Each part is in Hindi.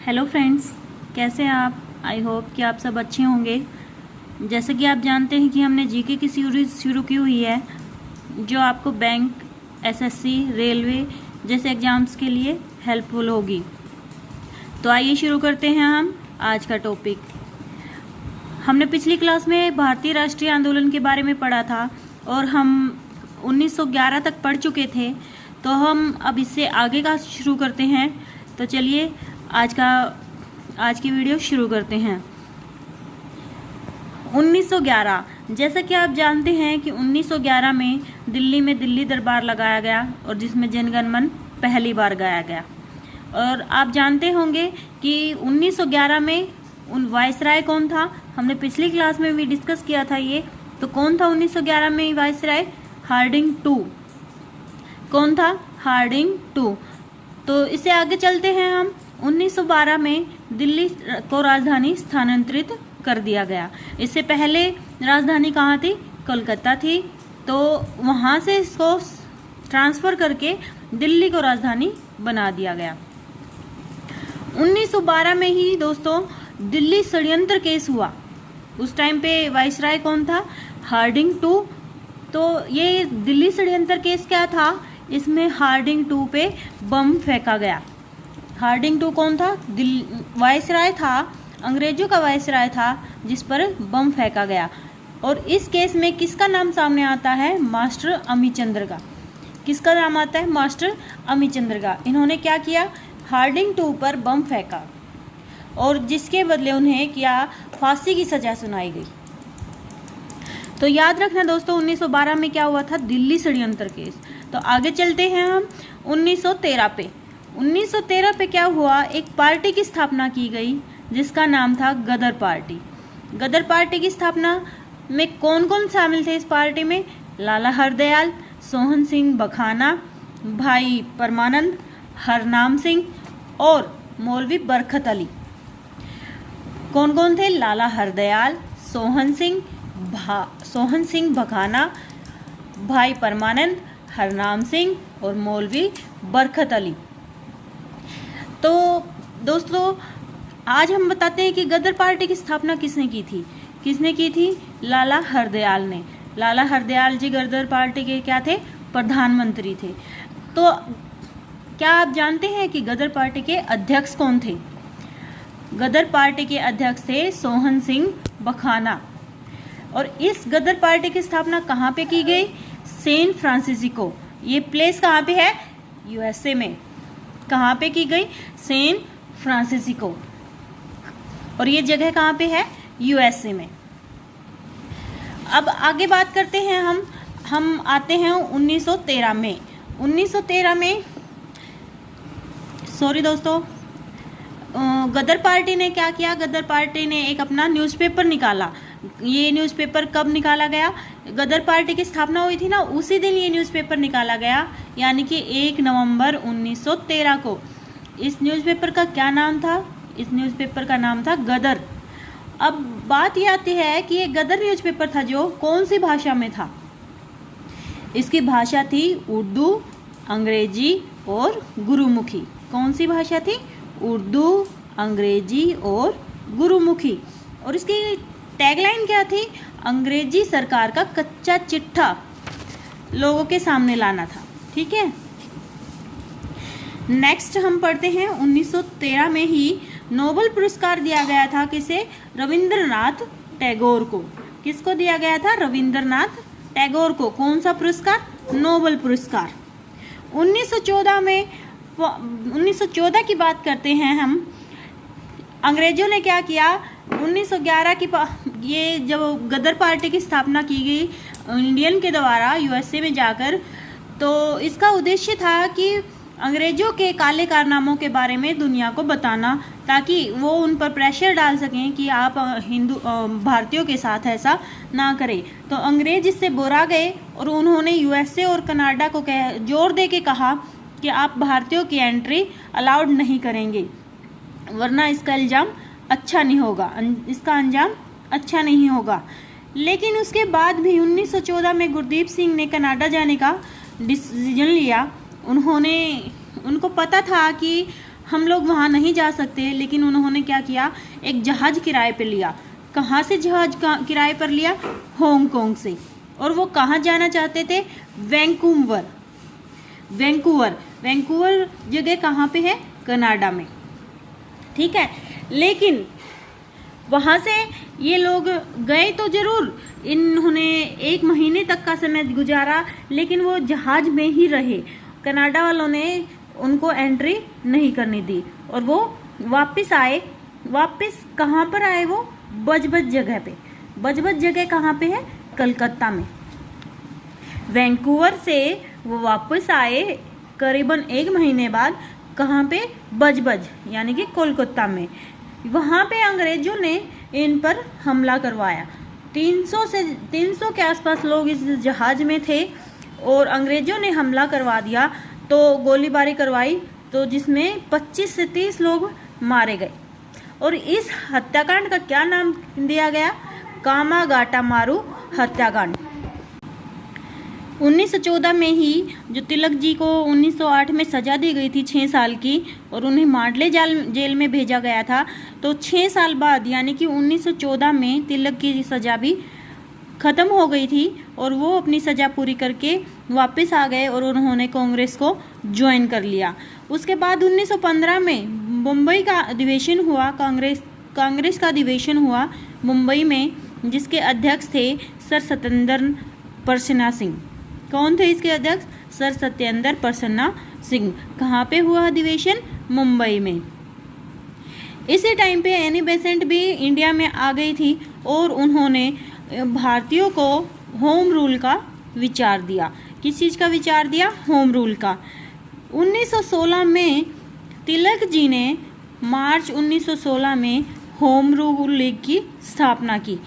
हेलो फ्रेंड्स, कैसे हैं आप। आई होप कि आप सब अच्छे होंगे। जैसे कि आप जानते हैं कि हमने जीके की सीरीज शुरू की हुई है जो आपको बैंक, एसएससी, रेलवे जैसे एग्ज़ाम्स के लिए हेल्पफुल होगी। तो आइए शुरू करते हैं हम आज का टॉपिक। हमने पिछली क्लास में भारतीय राष्ट्रीय आंदोलन के बारे में पढ़ा था और हम 1911 तक पढ़ चुके थे। तो हम अब इससे आगे का शुरू करते हैं। तो चलिए आज की वीडियो शुरू करते हैं। 1911, जैसा कि आप जानते हैं कि 1911 में दिल्ली दरबार लगाया गया और जिसमें जनगण मन पहली बार गाया गया। और आप जानते होंगे कि 1911 में वायसराय कौन था। हमने पिछली क्लास में भी डिस्कस किया था ये। तो कौन था 1911 में वायसराय? Hardinge two. कौन था? Hardinge two. तो इससे आगे चलते हैं हम। 1912 में दिल्ली को राजधानी स्थानांतरित कर दिया गया। इससे पहले राजधानी कहाँ थी? कोलकाता थी। तो वहाँ से इसको ट्रांसफर करके दिल्ली को राजधानी बना दिया गया। 1912 में ही दोस्तों दिल्ली षड्यंत्र केस हुआ। उस टाइम पे वायसराय कौन था? Hardinge two. तो ये दिल्ली षड्यंत्र केस क्या था? इसमें हार्डिंग टू पे बम फेंका गया। हार्डिंग टू कौन था? वायसराय था, अंग्रेजों का वायसराय था जिस पर बम फेंका गया। और इस केस में किसका नाम सामने आता है? मास्टर अमीचंद्र का। किसका नाम आता है? मास्टर अमीचंद्र का। इन्होंने क्या किया? हार्डिंग टू पर बम फेंका और जिसके बदले उन्हें क्या? फांसी की सजा सुनाई गई। तो याद रखना दोस्तों, 1912 में क्या हुआ था? दिल्ली षड्यंत्र केस। तो आगे चलते हैं हम 1913 पे। 1913 पे क्या हुआ? एक पार्टी की स्थापना की गई जिसका नाम था गदर पार्टी। गदर पार्टी की स्थापना में कौन कौन शामिल थे इस पार्टी में? लाला हरदयाल, सोहन सिंह बखाना, भाई परमानंद, हरनाम सिंह और मौलवी बरकत अली। कौन कौन थे? लाला हरदयाल, सोहन सिंह बखाना, भाई परमानंद, हरनाम सिंह और मौलवी बरकत अली। तो दोस्तों आज हम बताते हैं कि गदर पार्टी की स्थापना किसने की थी? किसने की थी? लाला हरदयाल ने। लाला हरदयाल जी गदर पार्टी के क्या थे? प्रधानमंत्री थे। तो क्या आप जानते हैं कि गदर पार्टी के अध्यक्ष कौन थे? गदर पार्टी के अध्यक्ष थे सोहन सिंह बखाना। और इस गदर पार्टी की स्थापना कहाँ पे की गई? San Francisco. ये प्लेस कहाँ पे है? यूएसए में। कहाँ पे की गई? San Francisco. और ये जगह कहाँ पे है? यूएसए में। अब आगे बात करते हैं हम आते हैं 1913 में। 1913 में सॉरी दोस्तों, गदर पार्टी ने क्या किया? गदर पार्टी ने एक अपना न्यूज़पेपर निकाला। ये न्यूज़पेपर कब निकाला गया? गदर पार्टी की स्थापना हुई थी ना, उसी दिन ये न्यूज़पेपर निकाला गया, यानी कि 1 नवंबर 1913 को। इस न्यूज़पेपर का क्या नाम था? इस न्यूज़पेपर का नाम था गदर। अब बात ये आती है कि ये गदर न्यूज़पेपर था जो कौन सी भाषा में था? इसकी भाषा थी उर्दू, अंग्रेजी और गुरुमुखी। कौन सी भाषा थी? उर्दू, अंग्रेजी और गुरुमुखी। और इसकी टैगलाइन क्या थी? अंग्रेजी सरकार का कच्चा चिट्ठा लोगों के सामने लाना था। ठीक है। नेक्स्ट हम पढ़ते हैं 1913 में ही नोबेल पुरस्कार दिया गया था। किसे? रविंद्रनाथ टैगोर को। किसको दिया गया था? रविंद्रनाथ टैगोर को। कौन सा पुरस्कार? नोबेल पुरस्कार। 1914 की बात करते हैं हम। अंग्रेजों ने क्या किया? 1911 की ये जब गदर पार्टी की स्थापना की गई इंडियन के द्वारा यूएसए में जाकर, तो इसका उद्देश्य था कि अंग्रेजों के काले कारनामों के बारे में दुनिया को बताना, ताकि वो उन पर प्रेशर डाल सकें कि आप भारतीयों के साथ ऐसा ना करें। तो अंग्रेज इससे बुरा गए और उन्होंने यूएसए और कनाडा को जोर दे के कहा कि आप भारतीयों की एंट्री अलाउड नहीं करेंगे, वरना इसका अंजाम अच्छा नहीं होगा। लेकिन उसके बाद भी 1914 में गुरदीप सिंह ने कनाडा जाने का डिसीजन लिया। उनको पता था कि हम लोग वहाँ नहीं जा सकते, लेकिन उन्होंने क्या किया, एक जहाज़ किराए पे लिया। कहाँ से जहाज़ किराए पर लिया? हांगकांग से। और वो कहाँ जाना चाहते थे? वैंकूवर। वैंकूवर जगह कहाँ पे है? कनाडा में, ठीक है। लेकिन वहाँ से ये लोग गए तो ज़रूर, इन्होंने 1 महीने तक का समय गुजारा, लेकिन वो जहाज़ में ही रहे। कनाडा वालों ने उनको एंट्री नहीं करने दी और वो वापस आए। वापस कहाँ पर आए? वो बजबज जगह पे। बजबज जगह कहाँ पे है? कलकत्ता में। वैंकूवर से वो वापस आए करीबन 1 महीने बाद। कहाँ पे? बजबज, यानी कि कोलकाता में। वहाँ पे अंग्रेजों ने इन पर हमला करवाया। 300 के आसपास लोग इस जहाज में थे और अंग्रेजों ने हमला करवा दिया, तो गोलीबारी करवाई, तो जिसमें 25 से 30 लोग मारे गए। और इस हत्याकांड का क्या नाम दिया गया? कामागाटा मारू हत्याकांड। 1914 में ही जो तिलक जी को 1908 में सज़ा दी गई थी 6 साल की, और उन्हें मांडले जेल में भेजा गया था, तो 6 साल बाद यानी कि 1914 में तिलक की सज़ा भी ख़त्म हो गई थी और वो अपनी सज़ा पूरी करके वापस आ गए और उन्होंने कांग्रेस को ज्वाइन कर लिया। उसके बाद 1915 में मुंबई का अधिवेशन हुआ, कांग्रेस का अधिवेशन हुआ मुंबई में, जिसके अध्यक्ष थे सर सत्येंद्र प्रसन्ना सिंह। कौन थे इसके अध्यक्ष? सर सत्येंद्र प्रसन्ना सिंह। कहाँ पे हुआ अधिवेशन? मुंबई में। इसी टाइम पे एनी बेसेंट भी इंडिया में आ गई थी और उन्होंने भारतीयों को होम रूल का विचार दिया। किस चीज़ का विचार दिया? होम रूल का। 1916 में तिलक जी ने मार्च 1916 में होम रूल लीग की स्थापना की।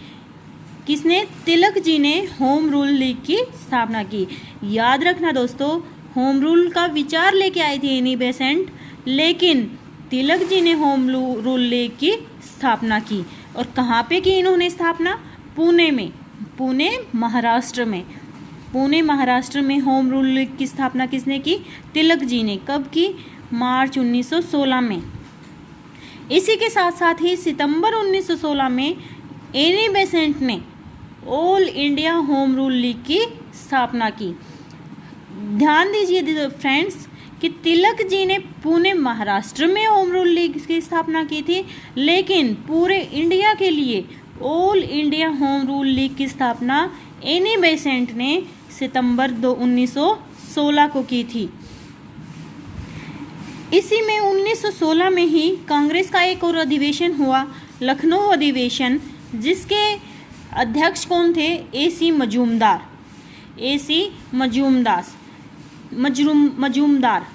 किसने? तिलक जी ने होम रूल लीग की स्थापना की। याद रखना दोस्तों, होम रूल का विचार लेके आई थी एनी बेसेंट, लेकिन तिलक जी ने होम रूल लीग की स्थापना की। और कहाँ पे की इन्होंने स्थापना? पुणे में। पुणे महाराष्ट्र में। पुणे महाराष्ट्र में होम रूल लीग की स्थापना किसने की? तिलक जी ने। कब की? मार्च 1916 में। इसी के साथ साथ ही सितंबर 1916 में एनी बेसेंट ने all India home rule league की स्थापना की। ध्यान दीजिए फ्रेंड्स कि तिलक जी ने पुणे महाराष्ट्र में होम रूल लीग की स्थापना की थी, लेकिन पूरे इंडिया के लिए all India home rule league की स्थापना एनी बेसेंट ने सितंबर 1916 को की थी। इसी में 1916 में ही कांग्रेस का एक और अधिवेशन हुआ, लखनऊ अधिवेशन, जिसके अध्यक्ष कौन थे? AC मजूमदार।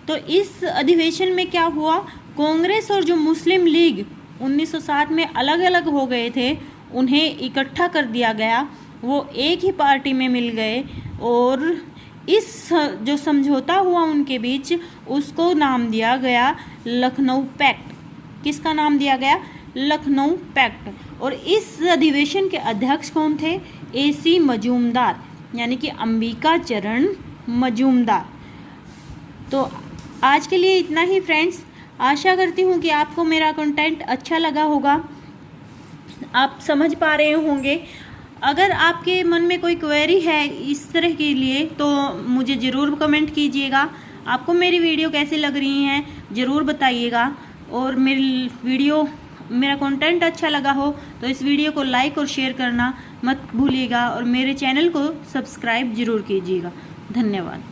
तो इस अधिवेशन में क्या हुआ? कांग्रेस और जो मुस्लिम लीग 1907 में अलग अलग हो गए थे, उन्हें इकट्ठा कर दिया गया। वो एक ही पार्टी में मिल गए और इस जो समझौता हुआ उनके बीच, उसको नाम दिया गया लखनऊ पैक्ट। किसका नाम दिया गया? लखनऊ पैक्ट। और इस अधिवेशन के अध्यक्ष कौन थे? AC मजूमदार, यानी कि अंबिका चरण मजूमदार। तो आज के लिए इतना ही फ्रेंड्स। आशा करती हूँ कि आपको मेरा कंटेंट अच्छा लगा होगा, आप समझ पा रहे होंगे। अगर आपके मन में कोई क्वेरी है इस तरह के लिए, तो मुझे ज़रूर कमेंट कीजिएगा। आपको मेरी वीडियो कैसी लग रही हैं ज़रूर बताइएगा। और मेरा कंटेंट अच्छा लगा हो तो इस वीडियो को लाइक और शेयर करना मत भूलिएगा और मेरे चैनल को सब्सक्राइब ज़रूर कीजिएगा। धन्यवाद।